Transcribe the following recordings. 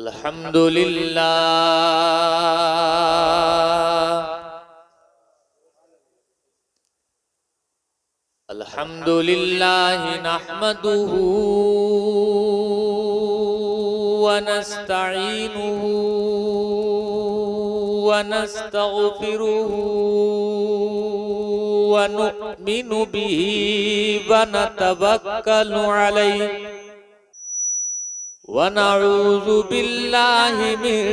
अल्हम्दुलिल्लाह नहमदुहु व नस्तईनुहु व नस्तगफिरुहु व नु'मिनु बिही व नतवक्कलु अलैहि व नऊज़ु बिल्लाहि मिन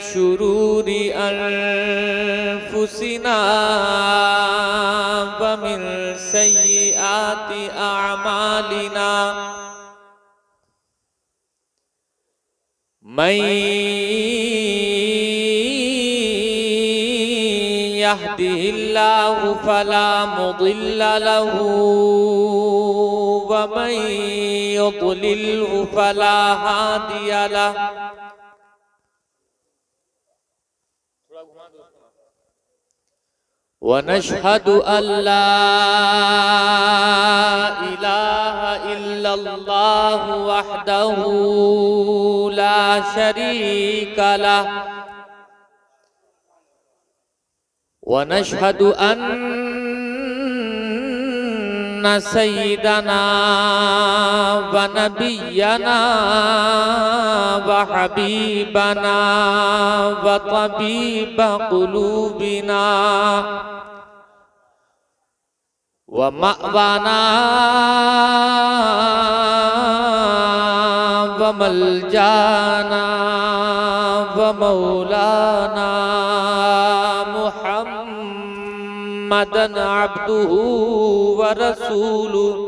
शुरूरि अनफुसिना व मिन सय्यिआति अअमालिना मन यहदिहिल्लाहु फला मुदिल्ल लहु व मन युद्लिल्हु फला हादिय लहु। वनशहदु अल्ला इलाहा इल्लल्लाह वहदहु ला शरीका लह वनशहदु अन्ना सय्यिदना व नबिय्यना व हबीबना व तबीब कुलूबिना व मअवाना व मलजाना व मौलाना मुहम्मदन अब्दुहु व रसूलुहु।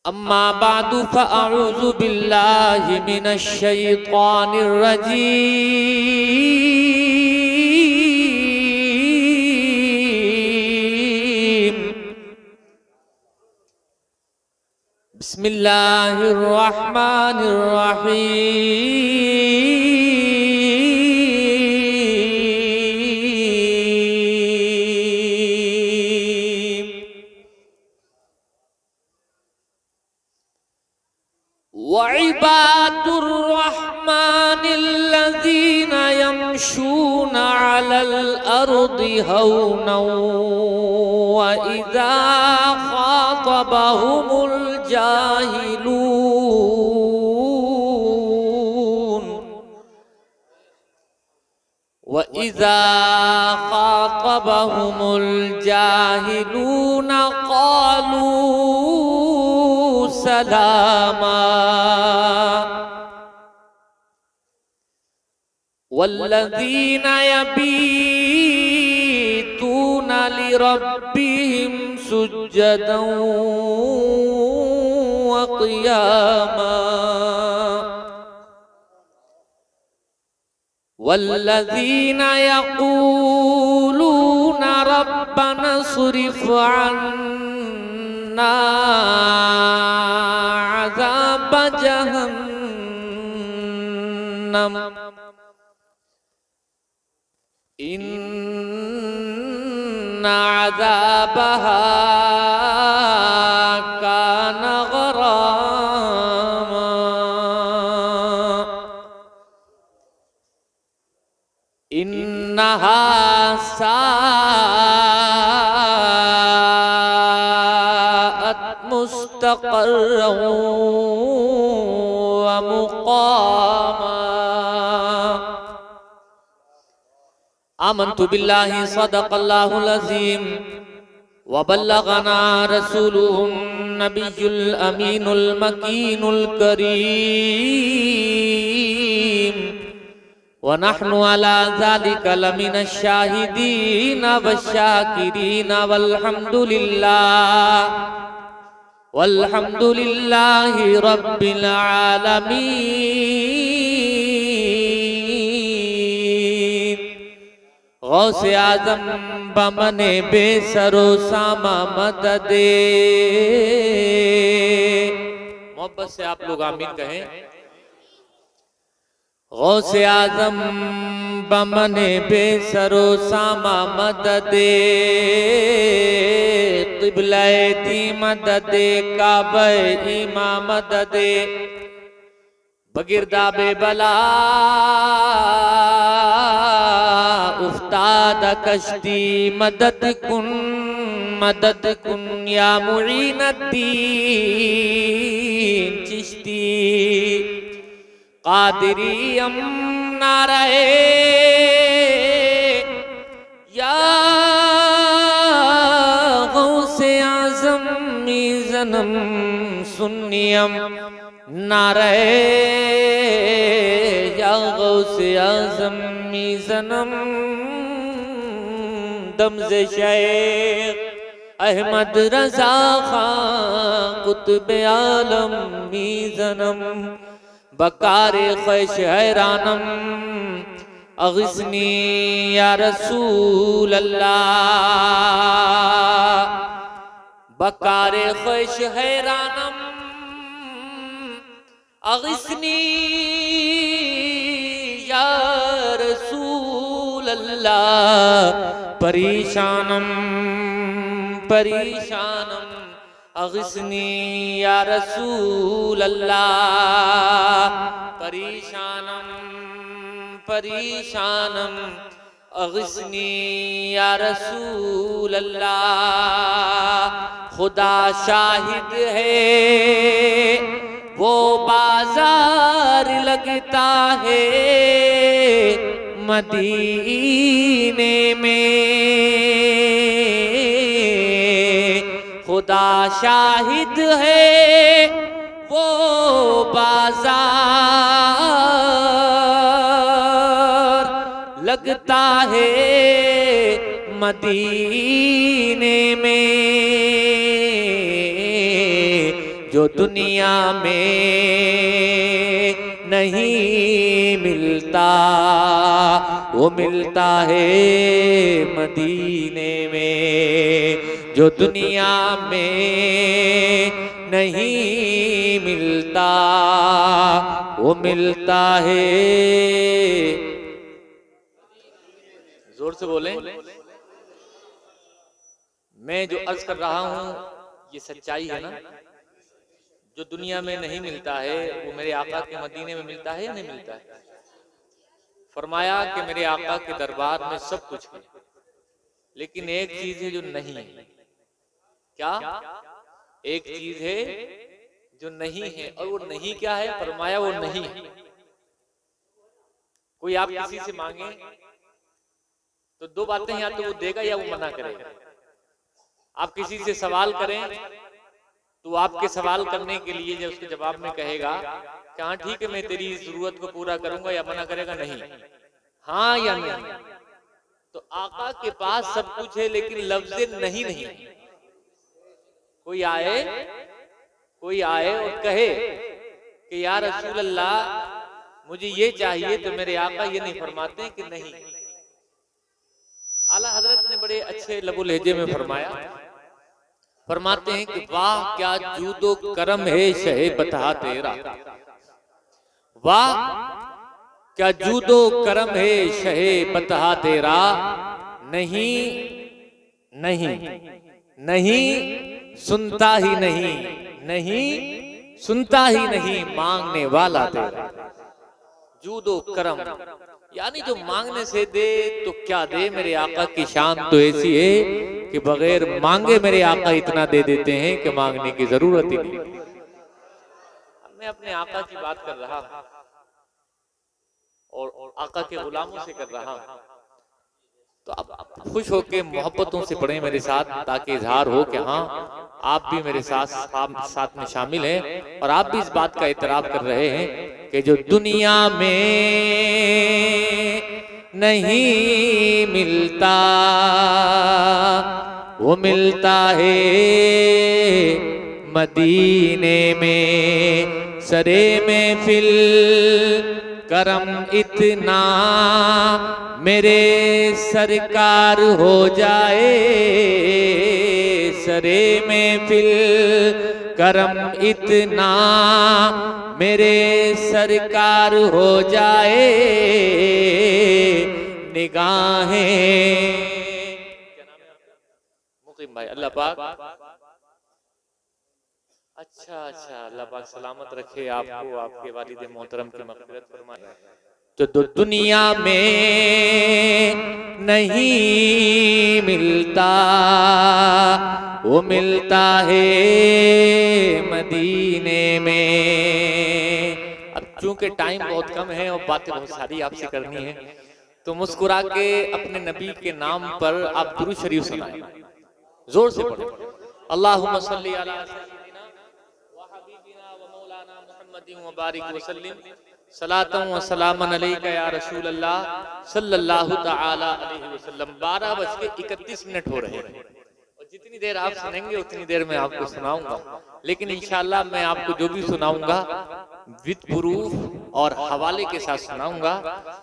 अम्मा बादु फ़अऊज़ु बिल्लाहि मिनश शैतानिर रजीम। बिस्मिल्लाहिर रहमानिर रहीम। वइबादुर रहमानिल्लज़ीन यमशूना अलल अर्दि हौनन व इज़ा ख़ातबहुमुल जाहिलून व इज़ा ख़ातबहुमुल जाहिलून क़ालू सलामा। वल्लज़ीन यबीतून लिरब्बिहिम सुज्जदन व क़ियामा। वल्लज़ीन यक़ूलून रब्बना स्रिफ़ अन्ना अज़ाब जहन्नम इन्ना अज़ाबहा कान गरामा। इन्नहा साअत मुस्तक़र्रन व मुक़ामा। आमन्तु बिल्लाहि सदक़ल्लाहुल अज़ीम व बल्लगना रसूलुहुन नबियुल अमीनुल मकीनुल करीम व नहनु अला ज़ालिका लमिनश शाहिदीन वश्शाकिरीन वल्हम्दुलिल्लाहि रब्बिल आलमीन। गौसे आज़म बमने बेसरो सामा मददे। मोहब्बत से आप लोग आमीन कहें। गौसे आज़म बमने बेसरो सामा मददे। क़िबला दी मददे काबा इमा मददे। बगिरदा बेबला उफ्ताद कश्ती मदद कुन या मुईनुद्दीन चिश्ती कादिरियम नाराए या गौसे आज़म मीज़नम सुन्नियम नाराए या गौसे आज़म मीज़नम दमज़े शेख अहमद रज़ा खां कुतुब आलम मीज़नम बकारे ख्वैश हैरानम अग़िस्नी या रसूल अल्लाह बकारे ख्वैश हैरानम अग़िस्नी या रसूल अल्लाह परेशानम परेशानम अग़िस्नी या रसूल अल्लाह परेशानम परेशानम अग़िस्नी या रसूल अल्लाह खुदा शाहिद है वो बाजार लगता है मदीने में खुदा शाहिद है वो बाजार लगता है मदीने में जो दुनिया में नहीं मिलता वो मिलता है मदीने में जो दुनिया में नहीं मिलता वो मिलता है। जोर से बोलें। मैं जो अर्ज कर रहा हूं ये सच्चाई है ना। जो दुनिया में नहीं मिलता है वो मेरे आका के मदीने में मिलता है या नहीं मिलता है। फरमाया कि मेरे आका के दरबार में सब कुछ है लेकिन एक चीज है जो नहीं है। क्या? एक चीज है जो नहीं है और वो नहीं क्या है? फरमाया वो नहीं है। कोई आप किसी से मांगे तो दो बातें, या तो वो देगा या वो मना करेगा। आप किसी से सवाल करें तो आपके सवाल करने के लिए जब उसके जवाब में कहेगा कि हाँ ठीक है मैं तेरी जरूरत को पूरा करूंगा, या मना करेगा नहीं, हाँ या नहीं। तो आका के पास सब कुछ है लेकिन लफ्ज़ नहीं नहीं। कोई आए और कहे कि या रसूल अल्लाह मुझे ये चाहिए, तो मेरे आका ये नहीं फरमाते कि नहीं। आला हजरत ने बड़े अच्छे लबो लहजे में फरमाते हैं कि वाह क्या जूदो करम है शहे बता तेरा, वाह क्या जूदो करम है शहे बता तेरा। नहीं नहीं नहीं सुनता ही नहीं, नहीं सुनता ही नहीं मांगने वाला तेरा। जूदो करम यानी जो मांगने से दे तो क्या दे। मेरे आका की शान तो ऐसी है कि बगैर मांगे मेरे आका इतना दे देते हैं कि मांगने की जरूरत ही नहीं। मैं अपने आका की बात कर रहा हूं और आका के गुलामों से कर रहा हूं, तो अब खुश होके मोहब्बतों से पढ़ें मेरे साथ, ताकि इजहार हो कि हाँ आप भी मेरे साथ में शामिल हैं और आप भी इस बात का इतराफ कर रहे हैं कि जो दुनिया में नहीं मिलता वो मिलता है मदीने में। सरे में फिल करम इतना मेरे सरकार हो जाए, सरे में फिल करम इतना मेरे सरकार हो जाए। निगाहें मुकीम भाई अल्लाह पाक अच्छा अच्छा, अल्लाह पाक सलामत रखे आपको, आपके वालिद मोहतरम की मग़फ़िरत फरमाए। तो दुनिया में नहीं मिलता, वो मिलता है मदीने में। अब चूंकि टाइम बहुत कम है और बातें बहुत सारी आपसे करनी है, तो मुस्कुरा के अपने नबी के नाम पर आप दुरूद शरीफ सुनाएं, जोर से पढ़ें। अल्लाहुम्मा सल्ली अला सय्यिदिना व हबीबिना व मौलाना मुहम्मदिन व बारिक व सल्लिम सलातन व सलामन अलैका या रसूल अल्लाह सल्लल्लाहु तआला अलैहि वसल्लम। 12:31 हो रहे हैं और जितनी देर आप सुनेंगे उतनी देर में आपको सुनाऊंगा, लेकिन इंशाअल्लाह मैं आपको जो भी सुनाऊंगा विद प्रूफ और हवाले के साथ सुनाऊंगा।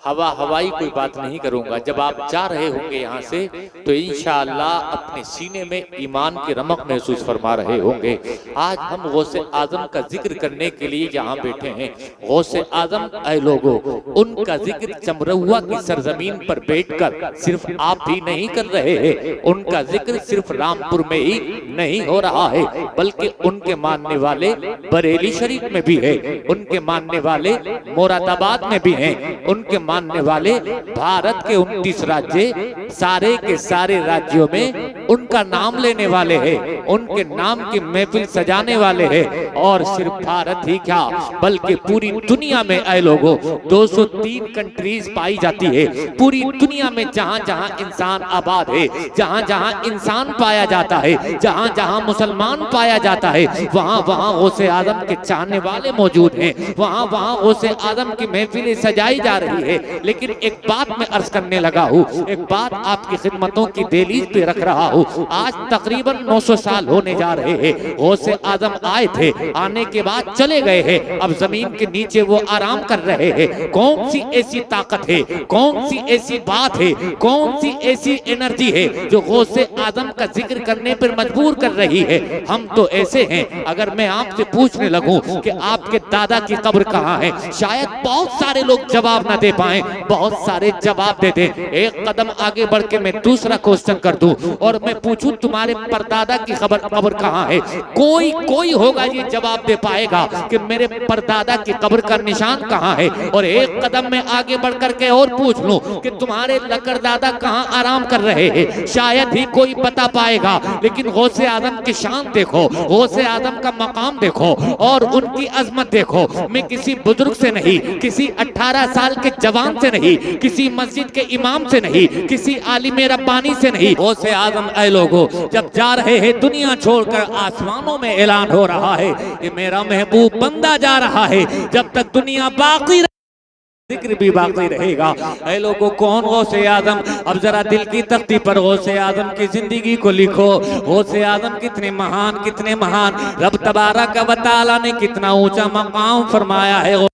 हवाई कोई बात नहीं करूंगा। जब आप जा रहे होंगे यहाँ से तो इंशाअल्लाह अपने सीने में ईमान की रमक महसूस फरमा रहे होंगे। आज हम गौसे आजम का जिक्र करने के लिए जहाँ बैठे हैं, गौसे आजम ऐ लोगों, उनका जिक्र चमरहुआ की सरजमीन पर बैठकर सिर्फ आप ही नहीं कर रहे हैं, उनका जिक्र सिर्फ रामपुर में ही नहीं हो रहा है, बल्कि उनके मानने वाले बरेली शरीफ में भी है, उनके मानने वाले मुरादाबाद में भी हैं, उनके मानने वाले भारत के 29 राज्य सारे के सारे राज्यों में उनका नाम लेने वाले हैं, उनके नाम की महफिल सजाने वाले हैं। और सिर्फ भारत ही क्या बल्कि पूरी दुनिया में ऐ लोगों 203 कंट्रीज पाई जाती है। पूरी दुनिया में जहां जहां इंसान आबाद है, जहां जहां इंसान पाया जाता है, जहां जहां मुसलमान पाया जाता है, वहां वहां गौसे आजम के चाहने वाले मौजूद हैं, वहां वहां गौसे आजम की महफिलें सजाई जा रही है। लेकिन एक बात मैं अर्ज करने लगा हूँ, एक बात आपकी खिदमतों की दहलीज पे रख रहा हूँ। आज तकरीबन 900 साल होने जा रहे हैं गौसे आजम आए थे, आने के बाद चले गए हैं, अब जमीन के नीचे वो आराम कर रहे हैं। कौन सी ऐसी ताकत है, कौन सी ऐसी बात है, कौन सी ऐसी एनर्जी है जो गौसे आजम का जिक्र करने पर मजबूर कर रही है? हम तो ऐसे हैं, अगर मैं आपसे पूछने लगूं कि आपके दादा की कब्र कहाँ है, शायद बहुत सारे लोग जवाब ना दे पाए, बहुत सारे जवाब दे दें। एक कदम आगे बढ़ के मैं दूसरा क्वेश्चन कर दूं और मैं पूछूं तुम्हारे परदादा की कब्र कहाँ है, कोई होगा ये जवाब दे पाएगा कि मेरे परदादा की कब्र का निशान कहाँ है। और एक कदम में आगे बढ़ करके और पूछ लूं कि तुम्हारे लकड़दादा कहाँ आराम कर रहे हैं, शायद ही कोई बता पाएगा। लेकिन गौसे आजम की शान देखो, गौसे आजम का मकाम देखो और उनकी अजमत देखो। मैं किसी बुजुर्ग से नहीं, किसी 18 साल के जवान से नहीं, किसी मस्जिद के इमाम से नहीं, किसी आलिम रब्बानी से नहीं, गौसे आजम ऐ लोगों जब जा रहे हैं दुनिया छोड़कर आसमानों में ऐलान हो रहा है कि मेरा महबूब बंदा जा रहा है। जब तक दुनिया बाकी जिक्र भी बाकी रहेगा। ऐ लोगों कौन गौसे आजम? अब जरा दिल की तख्ती पर गौसे आजम की जिंदगी को लिखो। गौसे आजम कितने महान, कितने महान, रब तबारक व तआला ने कितना ऊंचा मकाम फरमाया है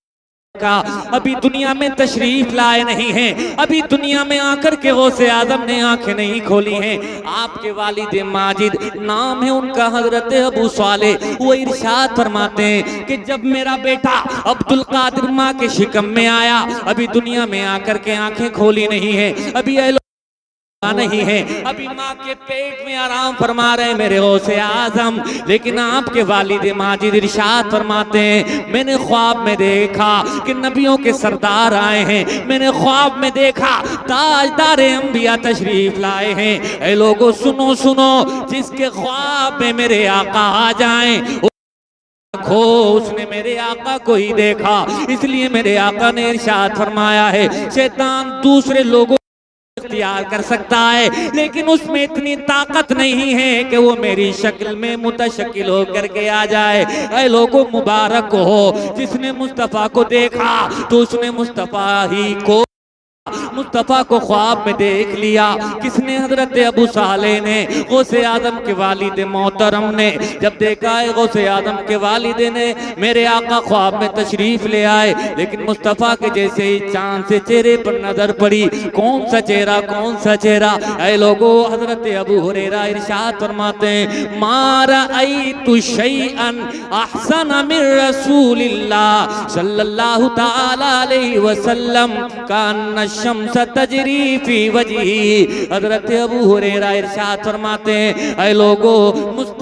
का। अभी दुनिया में तशरीफ लाए नहीं हैं, अभी दुनिया में आकर के गौसे आजम ने आंखें नहीं खोली हैं। आपके वालिद माजिद नाम है उनका हजरत अबू साले, वो इरशाद फरमाते हैं कि जब मेरा बेटा अब्दुल कादिर माँ के शिकम में आया, अभी दुनिया में आकर के आंखें खोली नहीं है, अभी नहीं है, अभी माँ के पेट में आराम फरमा रहे मेरे गौसे आजम। लेकिन आपके वालिद माजिद इरशाद फरमाते हैं मैंने ख्वाब में देखा कि नबियों के सरदार आए हैं, मैंने ख्वाब में देखा ताजदार अंबिया तशरीफ लाए हैं। ऐ लोगों सुनो सुनो, जिसके ख्वाब में मेरे आका आ जाएं उसने मेरे आका को ही देखा। इसलिए मेरे आका ने इरशाद फरमाया है शैतान दूसरे लोगों इख्तियार कर सकता है, लेकिन उसमें इतनी ताकत नहीं है कि वो मेरी शक्ल में मुतशक्किल होकर के आ जाए। ऐ लोगों मुबारक हो जिसने मुस्तफा को देखा, तो उसने मुस्तफा ही को मुस्तफा को ख्वाब में देख लिया। किसने? हजरत अबू साले ने, गौसे आजम के वालिद मोहतरम ने। जब देखा है गौसे आजम के वालिद ने मेरे आका ख्वाब में तशरीफ ले आए, लेकिन मुस्तफा के जैसे ही चांद से चेहरे पर नजर पड़ी, कौन सा चेहरा, कौन सा चेहरा। ऐ लोगों हजरत अबू हुरैरा इरशाद फरमाते हैं मारा आई तु शैअन अहसन मिन रसूलिल्लाह सल्लल्लाहु तआला अलैहि वसल्लम कान शम्स तजरी फी वजही। हजरत अबू हुरैरा इरशाद फरमाते हैं ऐ लोगों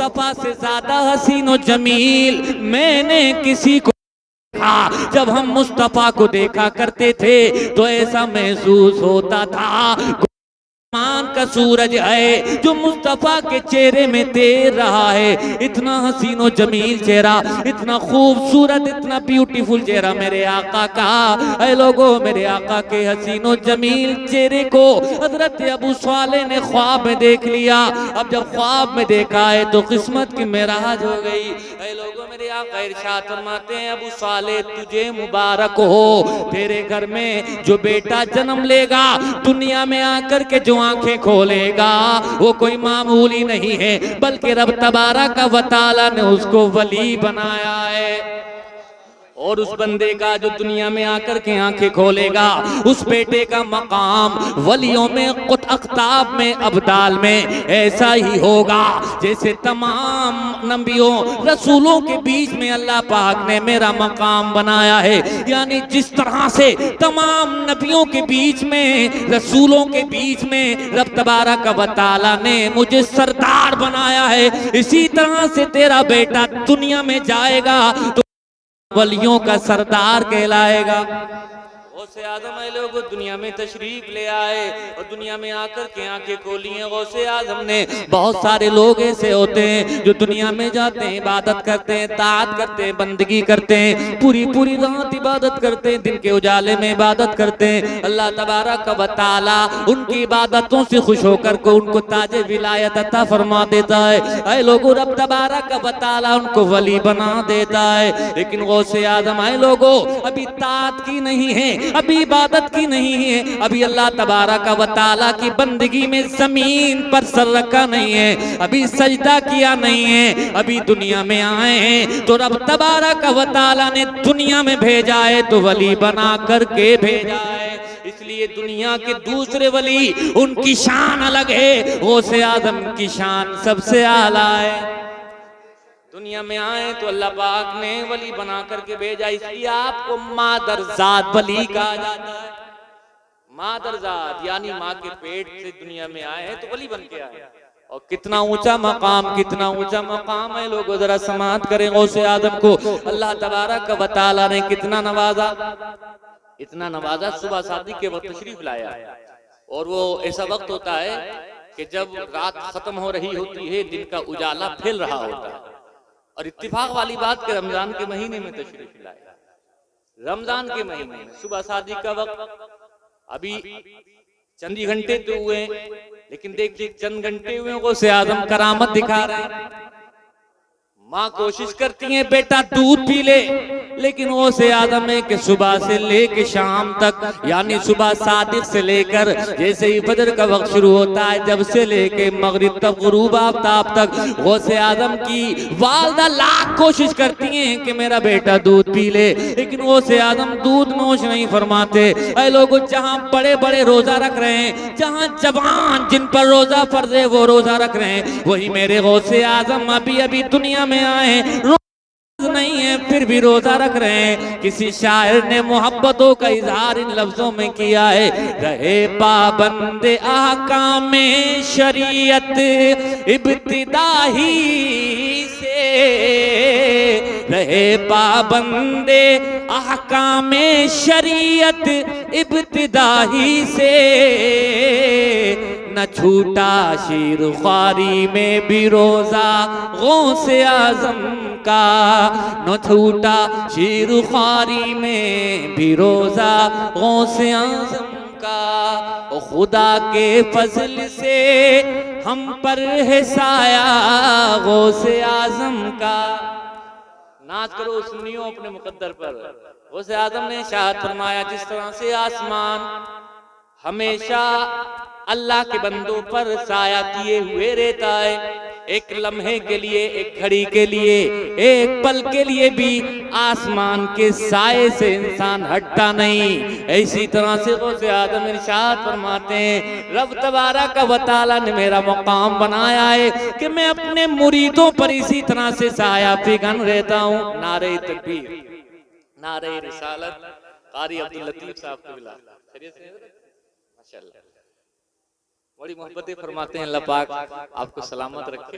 मुस्तफा से ज्यादा हसीन और जमील मैंने किसी को देखा। जब हम मुस्तफा को देखा करते थे तो ऐसा महसूस होता था मान का सूरज है जो मुस्तफा के चेहरे में तैर रहा है। इतना हसीनो जमील चेहरा, इतना खूबसूरत, इतना ब्यूटीफुल चेहरा मेरे आका का। ऐ लोगों, मेरे आका के हसीनो जमील चेहरे को हजरत अबू साले ने ख्वाब में देख लिया। अब जब ख्वाब में देखा है तो किस्मत की मेराज हो गई। ऐ लोगों, मेरे आका इरशाद फरमाते हैं, अबू साले तुझे मुबारक हो, तेरे घर में जो बेटा जन्म लेगा दुनिया में आकर के जो आंखें खोलेगा वो कोई मामूली नहीं है, बल्कि रब तबारक व तआला ने उसको वली बनाया है। और उस बंदे का जो दुनिया में आकर के आंखें खोलेगा, उस बेटे का मकाम वलियों में, कुत अख्ताब में, अब्दाल में ऐसा ही होगा जैसे तमाम नबियों रसूलों के बीच में अल्लाह पाक ने मेरा मकाम बनाया है। यानी जिस तरह से तमाम नबियों के बीच में, रसूलों के बीच में रब तबारक व तआला ने मुझे सरदार बनाया है, इसी तरह से तेरा बेटा दुनिया में जाएगा तो वलियों का सरदार कहलाएगा। गौसे आजम है लोग दुनिया में तशरीफ ले आए और दुनिया में आकर के आंखें खोली हैं गौसे आजम ने। बहुत सारे लोग ऐसे होते हैं जो दुनिया में जाते हैं, इबादत करते हैं, ताअत करते हैं, बंदगी करते हैं, पूरी पूरी रात इबादत करते हैं, दिन के उजाले में इबादत करते हैं। अल्लाह तबारक व तआला उनकी इबादतों से खुश होकर को उनको ताजे विलायत अता फरमा देता है। ऐ लोगों, रब तबारक व तआला उनको वली बना देता है। लेकिन गौसे आजम है लोगों अभी ताअत की नहीं है, अभी इबादत की नहीं है, अभी अल्लाह तबारक व तआला की बंदगी में जमीन पर सर रखा नहीं है, अभी सजदा किया नहीं है, अभी दुनिया में आए हैं तो रब तबारक व तआला ने दुनिया में भेजा है तो वली बना करके भेजा है। इसलिए दुनिया के दूसरे वली उनकी शान अलग है, गौसे आजम की शान सबसे आला है। दुनिया में आए तो अल्लाह पाक ने वली बना करके भेजा, इसलिए आपको मादरजात वली कहा जाता है। मादरजात यानी माँ के पेट से दुनिया में आए हैं तो वली बन के आए। और कितना ऊंचा मकाम, कितना ऊंचा मकाम है। लोगों जरा समाअत करें, गौसे आजम को अल्लाह तबारक व तआला ने कितना नवाजा, इतना नवाजा। सुबह शादी के वक्त तशरीफ लाया और वो ऐसा वक्त होता है कि जब रात खत्म हो रही होती है, दिन का उजाला फैल रहा होता है। और इत्तिफाक वाली बात के रमजान के महीने में तशरीफ लाया, रमजान के महीने में सुबह शादी का वक्त। अभी चंद ही घंटे तो हुए, लेकिन देखिए चंद घंटे हुए गौसे आजम करामत दिखा रहे हैं। माँ कोशिश करती है बेटा दूध पी ले, लेकिन गौसे आजम है कि सुबह से लेके शाम तक, यानी सुबह सादिक से लेकर जैसे ही फजर का वक्त शुरू होता है, जब से लेके मगरिब तक, गुरूब आफ्ताब तक, गौसे आजम की वालदा लाख कोशिश करती हैं कि मेरा बेटा दूध पी ले, लेकिन गौसे आजम दूध नोश नहीं फरमाते। ऐ लोगों, जहाँ बड़े बड़े रोजा रख रहे हैं, जहाँ जवान जिन पर रोजा फर्ज है वो रोजा रख रहे हैं, वही मेरे गौसे आजम अभी अभी दुनिया में आए, नहीं है फिर भी रोजा रख रहे हैं। किसी शायर ने मोहब्बतों का इजहार इन लफ्जों में किया है, रहे पाबंदे ahकामे शरीयत इब्तिदाही से, रहे पाबंदे ahकामे शरीयत इब्तिदाही से, न छूटा शीर ख्वारी में भी रोजा गौसे आजम का, न छूटा शीर ख्वारी में भी रोजा गौसे आजम का। ओ खुदा के फजल से हम पर है साया गौसे आजम का। नाच करो सुनियो अपने मुकद्दर पर। गौसे आजम ने शाहद फरमाया, जिस तरह से आसमान हमेशा अल्लाह के बंदों पर साया किए हुए रहता है, एक लम्हे के लिए, एक घड़ी के लिए, एक पल के लिए भी आसमान के साए से इंसान हटता नहीं, इसी तरह से गौसे आजम इरशाद फरमाते हैं, रब तबारक व तआला ने मेरा मकाम बनाया है कि मैं अपने मुरीदों पर इसी तरह से साया फिगन रहता हूँ। नारे तकबीर, नारे रिसालत। कारी अब्दुल लतीफ साहब को मिला, माशाअल्लाह, बड़ी मोहब्बतें फरमाते हैं। अल्लाह पाक आपको सलामत रखे।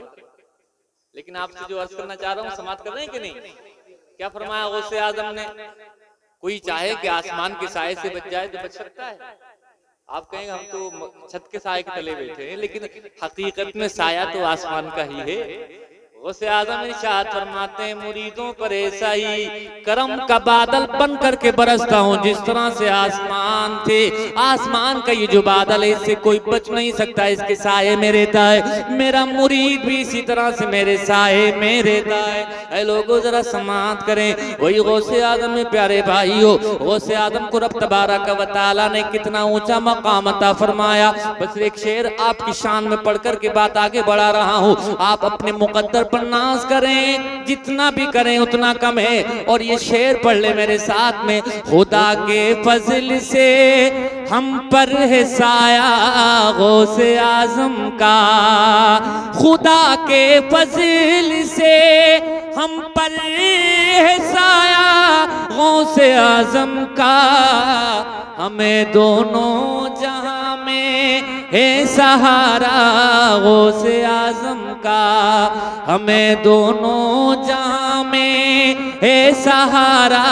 लेकिन आपसे जो अर्ज करना चाह रहा हूँ समाप्त कर रहे हैं कि नहीं? क्या फरमाया गौसे आजम ने? कोई चाहे कि आसमान के साए से बच जाए तो बच सकता है। आप कहेंगे हम तो छत के साए के तले बैठे हैं, लेकिन हकीकत में साया तो आसमान का ही है। गौसे आजम इरशाद फरमाते हैं मुरीदों पर ऐसा ही करम का बादल बन करके बरसता हूँ जिस तरह से आसमान थे, आसमान का ये जो बादल है इससे कोई बच नहीं सकता, इसके साए में रहता है। मेरा मुरीद भी इसी तरह से मेरे साए में रहता है। ऐ लोगों जरा समाअत करें, वही गौसे आजम में प्यारे भाइयों, गौसे आजम को रब तबारक व तआला ने कितना ऊंचा मकाम अता फरमाया। बस एक शेर आपकी शान में पढ़कर के बात आगे बढ़ा रहा हूँ। आप अपने मुकद्दर पर नाज करें, जितना भी करें उतना कम है। और ये शेर पढ़ ले मेरे साथ में, खुदा के फजल से हम पर है साया गौसे आजम का, खुदा के फजल से हम पर है साया गौसे आजम का, हमें दोनों जहां में है सहारा गौसे आजम का, हमें दोनों जहां में है सहारा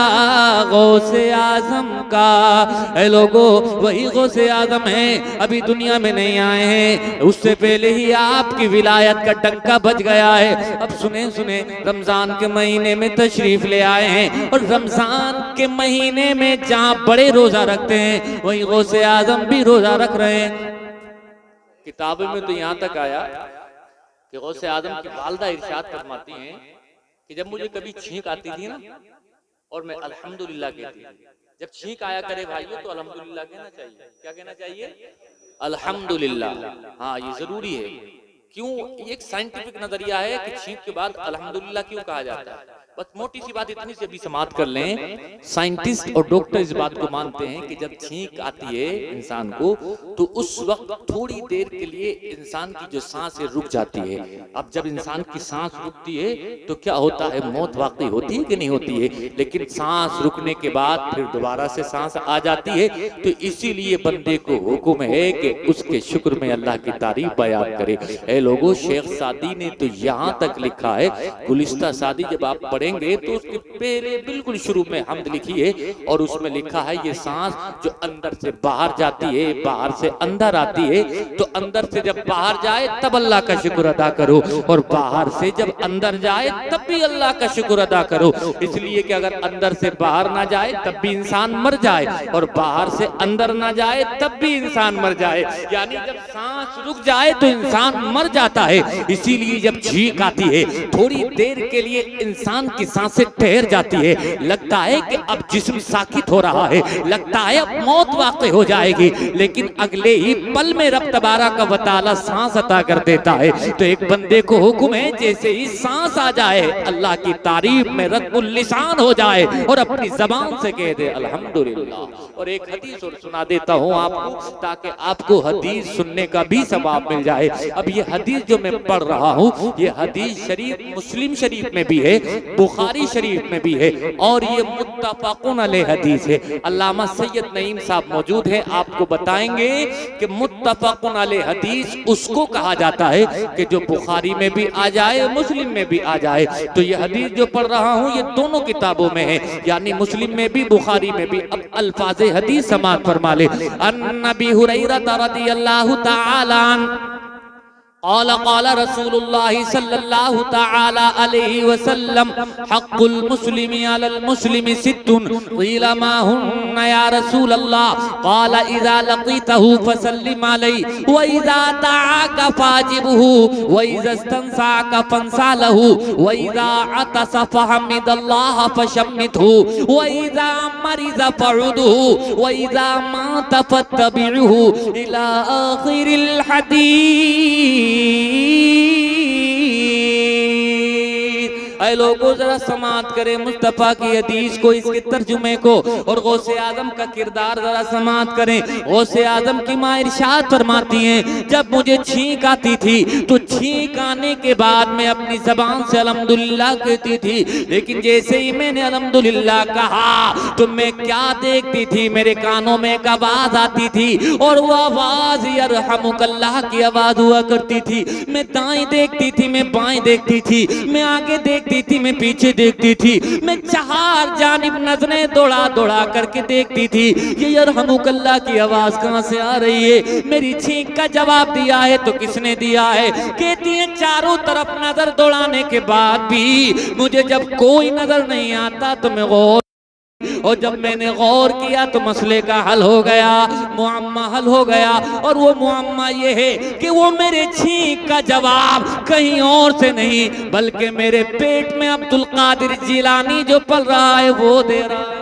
गौसे आजम का। ऐ लोगो वही गौसे आजम है, अभी दुनिया में नहीं आए हैं, उससे पहले ही आपकी विलायत का डंका बज गया है। अब सुने सुने, रमजान के महीने में तशरीफ ले आए हैं, और रमजान के महीने में जहां बड़े रोजा रखते हैं वही गौसे आजम भी रोजा रख रहे हैं। किताबों में तो यहाँ तक आया कि गौसे आजम की वालदा इरशाद फरमाती हैं कि जब मुझे कभी छींक आती थी ना, और मैं अल्हम्दुलिल्लाह कहती थी, जब छींक आया करे भाइयों तो अल्हम्दुलिल्लाह कहना चाहिए। क्या कहना चाहिए? अल्हम्दुलिल्लाह। हाँ, ये जरूरी है। क्यों? एक साइंटिफिक नजरिया है कि छींक के बाद अल्हम्दुलिल्लाह क्यों कहा जाता है। बस मोटी सी बात इतनी से भी समाप्त कर लें, साइंटिस्ट और डॉक्टर इस बात को मानते हैं कि जब छींक आती है इंसान को तो उस वक्त थोड़ी देर के लिए इंसान की जो सांस है रुक जाती है। अब जब इंसान की सांस रुकती है तो क्या होता है, मौत वाकई होती है कि नहीं होती है, लेकिन सांस रुकने के बाद फिर दोबारा से सांस आ जाती है। तो इसीलिए बंदे को हुक्म है कि उसके शुक्र में अल्लाह की तारीफ बयान करे। ऐ लोगों, शेख सादी ने तो यहाँ तक लिखा है, गुलिस्ता सादी जब आप पढ़ेंगे तो उसके पहले बिल्कुल शुरू में हमद लिखी है, और उसमें लिखा है ये सांस जो अंदर से बाहर जाती है, बाहर से अंदर आती है, तो अंदर से जब बाहर जाए तब अल्लाह का शुक्र अदा करो, और बाहर से जब अंदर जाए तब भी अल्लाह का शुक्र अदा करो। इसलिए कि अगर अंदर से बाहर ना जाए तब भी इंसान मर जाए, और बाहर से अंदर ना जाए तब भी इंसान मर जाए, यानी जब सांस रुक जाए तो इंसान मर जाता है। इसीलिए जब छींक आती है थोड़ी देर के लिए इंसान की सांसें ठहर जाती है, लगता है कि अब जिस्म साकित हो रहा है, लगता है अब मौत वाक़ई हो जाएगी, लेकिन अगले ही पल में रब तबारक व तआला सांस अता कर देता है। तो एक बंदे को हुक्म है जैसे ही सांस आ जाए अल्लाह की तारीफ में रद्दुल लिसान हो जाए और अपनी जबान से कह दे अल्हम्दुलिल्लाह। और एक हदीस और सुना देता हूँ आपको, ताकि आपको हदीस सुनने का भी सवाब मिल जाए। अब ये हदीस जो मैं पढ़ रहा हूँ ये हदीस शरीफ मुस्लिम शरीफ में भी है, बुखारी शरीफ में भी है, और ये मुत्तफकुन अलैह हदीस है। अल्लामा सैयद नईम साहब मौजूद है, आपको बताएंगे कि मुत्तफकुन अलैह हदीस उसको कहा जाता है कि जो बुखारी में भी आ जाए मुस्लिम में भी आ जाए। तो ये हदीस जो पढ़ रहा हूँ ये दोनों किताबों में है, यानी मुस्लिम में भी बुखारी में भी। अब अल्फाज हदीस समाअत फरमा ले। अन नबी हुरैरा रज़ियल्लाहु तआला क़ाल रसूलुल्लाह सल्लल्लाहु तआला अलैहि वसल्लम हक़्क़ुल मुस्लिमी अलल मुस्लिमी सित्तुन क़ीला मा हुन्ना या रसूलल्लाह क़ाल इज़ा लक़ीतहु फसल्लिम अलैहि व इज़ा दअका फाजिबहु व इज़ा इस्तंसाका फंसालहु व इज़ा अतसा फहमिदल्लाह फशम्मितहु व इज़ा मरिज़ा फउदहु व इज़ा माता फत्तबि'हु इला आखिरिल हदीस। ऐ लोगों जरा समात करें मुस्तफा की हदीस को, इसके तर्जुमे को, और गौसे आजम का किरदार जरा समात करें। गौसे आजम की माँ इरशाद फरमाती हैं, जब मुझे छींक आती थी तो छींक आने के बाद मैं अपनी जबान से अल्हम्दुलिल्लाह कहती थी, लेकिन जैसे ही मैंने अल्हम्दुलिल्लाह कहा तो मैं क्या देखती थी, मेरे कानों में एक आवाज आती थी और वो आवाज यरहमुकल्लाह की आवाज हुआ करती थी। मैं दाएं देखती थी, मैं बाएं देखती थी, मैं आगे देखती थी, मैं पीछे देखती थी, मैं चार जानिब नजरें दौड़ा दौड़ा करके देखती थी ये यरहमुकल्लाह की आवाज कहां से आ रही है। मेरी छींक का जवाब दिया है तो किसने दिया है? कहती है चारों तरफ नजर दौड़ाने के बाद भी मुझे जब कोई नजर नहीं आता तो मैं गौर, और जब मैंने गौर किया तो मसले का हल हो गया, मुअम्मा हल हो गया। और वो मुअम्मा ये है कि वो मेरे छींक का जवाब कहीं और से नहीं बल्कि मेरे पेट में अब्दुल कादिर जिलानी जो पल रहा है वो दे रहा है।